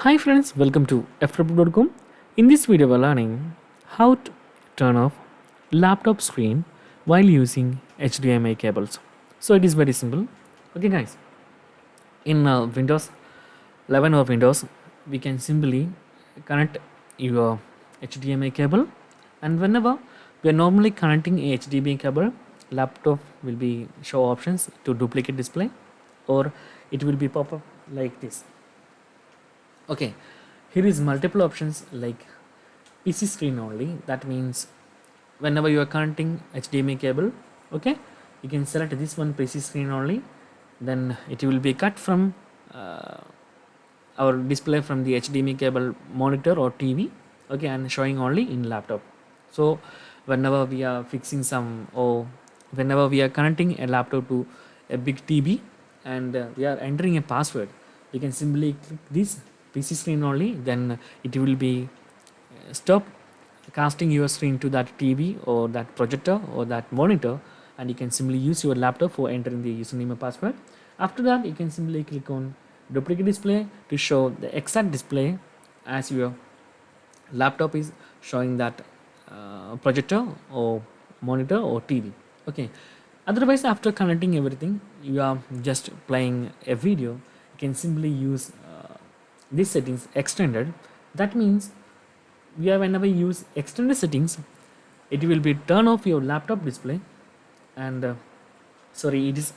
Hi friends, welcome to Ftopreview.com. In this video we're learning how to turn off laptop screen while using HDMI cables. So it is very simple. Okay guys, in Windows 11 or Windows we can simply connect your HDMI cable, and whenever we are normally connecting a HDMI cable, laptop will be show options to duplicate display, or it will be pop up like this. Okay, here is multiple options like PC screen only. That means whenever you are connecting HDMI cable, okay, you can select this one, PC screen only. Then it will be cut from our display from the HDMI cable monitor or TV, okay, and showing only in laptop. So whenever we are fixing some, or whenever we are connecting a laptop to a big TV, and we are entering a password, we can simply click this PC screen only. Then it will be stop casting your screen to that TV or that projector or that monitor, and you can simply use your laptop for entering the username and password. After that, you can simply click on duplicate display to show the exact display as your laptop is showing that projector or monitor or TV. Okay, otherwise after connecting everything, you are just playing a video, you can simply use these settings extended. That means we are, whenever you use extended settings, it will be turn off your laptop display, and sorry, it is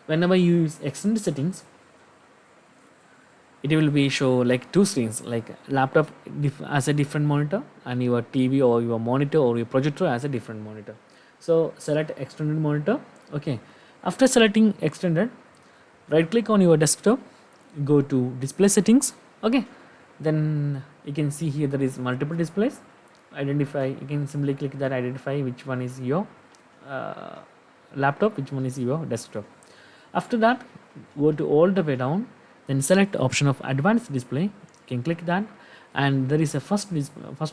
whenever you use extended settings, it will be show like two screens, like laptop as a different monitor and your TV or your monitor or your projector as a different monitor. So select extended monitor. Okay, after selecting extended, right click on your desktop, go to display settings. Okay, then you can see here there is multiple displays. Identify, you can simply click that, identify which one is your laptop, which one is your desktop. After that, go to all the way down, then select option of advanced display. You can click that, and there is a first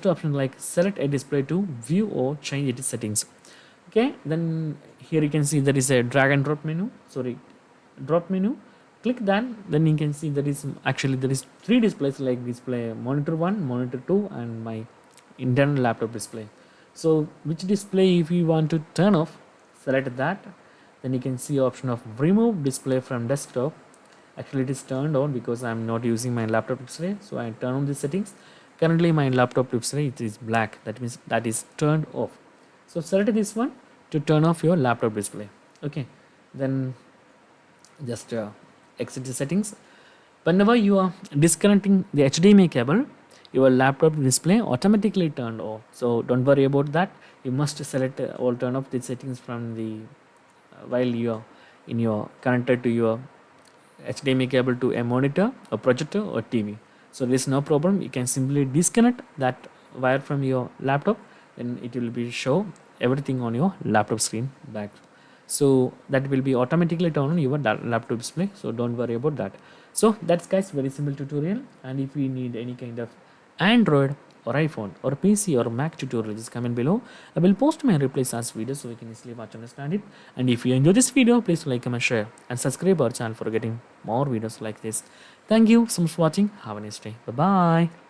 option like select a display to view or change its settings. Okay, then here you can see there is a drag and drop menu, drop menu. Click that, then you can see there is three displays, like display monitor 1, monitor 2, and my internal laptop display. So which display if you want to turn off, select that. Then you can see option of remove display from desktop. Actually it is turned on because I am not using my laptop display, so I turn on the settings. Currently my laptop display, it is black, that means that is turned off. So select this one to turn off your laptop display. Okay, then just exit the settings. Whenever you are disconnecting the HDMI cable, your laptop display automatically turned off, so don't worry about that. You must select or turn off the settings from the while you are in your connected to your HDMI cable to a monitor, a projector, or TV. So there is no problem. You can simply disconnect that wire from your laptop, and it will be show everything on your laptop screen back. So that will be automatically turned on your laptop display. So don't worry about that. So that's guys, very simple tutorial. And if you need any kind of Android or iPhone or PC or Mac tutorial, just comment below. I will post my replays as videos so you can easily watch and understand it. And if you enjoy this video, please like, comment, share, and subscribe our channel for getting more videos like this. Thank you so much for watching. Have a nice day. Bye bye.